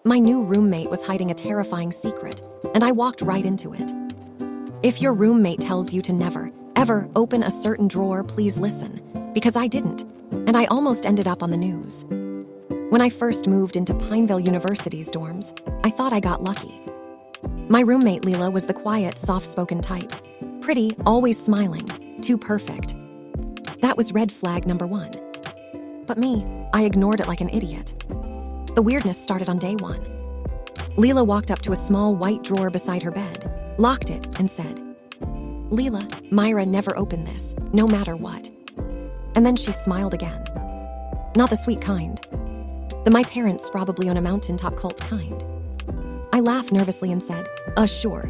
My new roommate was hiding a terrifying secret, and I walked right into it. If your roommate tells you to never, ever open a certain drawer, please listen, because I didn't, and I almost ended up on the news. When I first moved into Pineville University's dorms, I thought I got lucky. My roommate Leela was the quiet, soft-spoken type. Pretty, always smiling, too perfect. That was red flag number 1. But me, I ignored it like an idiot. The weirdness started on day 1. Leela walked up to a small white drawer beside her bed, locked it, and said, "Leela, Myra never opened this, no matter what." And then she smiled again. Not the sweet kind. The my parents probably own a mountaintop cult kind. I laughed nervously and said, sure.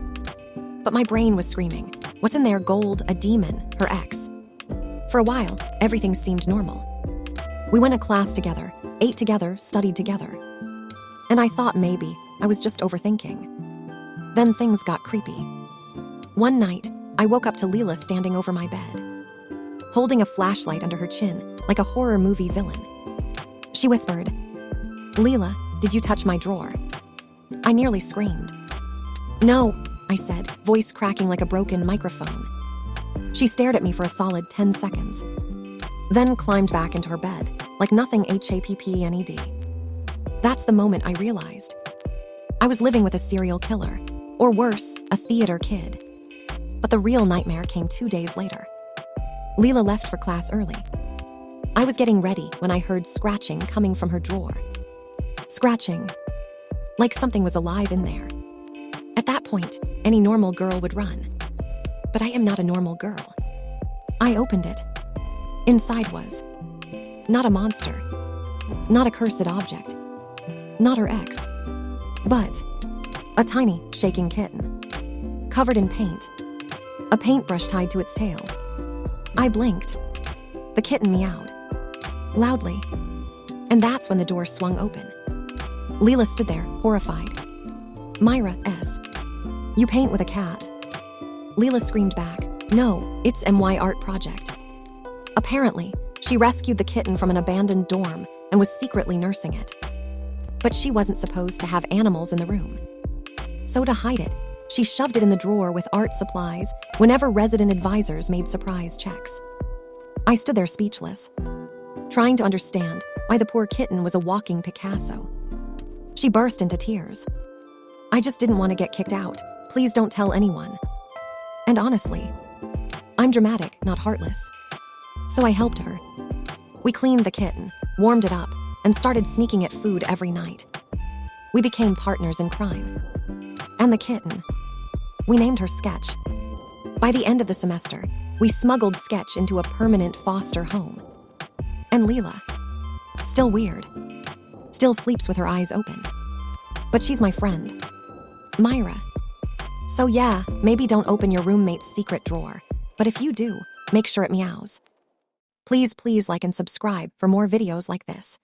But my brain was screaming, what's in there? Gold, a demon, her ex. For a while, everything seemed normal. We went to class together, ate together, studied together. And I thought maybe I was just overthinking. Then things got creepy. One night, I woke up to Leela standing over my bed, holding a flashlight under her chin like a horror movie villain. She whispered, "Leela, did you touch my drawer?" I nearly screamed. "No," I said, voice cracking like a broken microphone. She stared at me for a solid 10 seconds, then climbed back into her bed like nothing happened. That's the moment I realized I was living with a serial killer, or worse, a theater kid. But the real nightmare came 2 days later. Leela left for class early. I was getting ready when I heard scratching coming from her drawer. Scratching, like something was alive in there. At that point, any normal girl would run. But I am not a normal girl. I opened it. Inside was not a monster, not a cursed object, not her ex, but a tiny, shaking kitten, covered in paint, a paintbrush tied to its tail. I blinked. The kitten meowed loudly, and that's when the door swung open. Leela stood there, horrified. "Myra S., you paint with a cat." Leela screamed back, "No, it's MY art project." Apparently, she rescued the kitten from an abandoned dorm and was secretly nursing it. But she wasn't supposed to have animals in the room. So to hide it, she shoved it in the drawer with art supplies whenever resident advisors made surprise checks. I stood there speechless, trying to understand why the poor kitten was a walking Picasso. She burst into tears. "I just didn't want to get kicked out. Please don't tell anyone." And honestly, I'm dramatic, not heartless. So I helped her. We cleaned the kitten, warmed it up, and started sneaking it food every night. We became partners in crime. And the kitten, we named her Sketch. By the end of the semester, we smuggled Sketch into a permanent foster home. And Leela, still weird, still sleeps with her eyes open. But she's my friend, Myra. So yeah, maybe don't open your roommate's secret drawer, but if you do, make sure it meows. Please like and subscribe for more videos like this.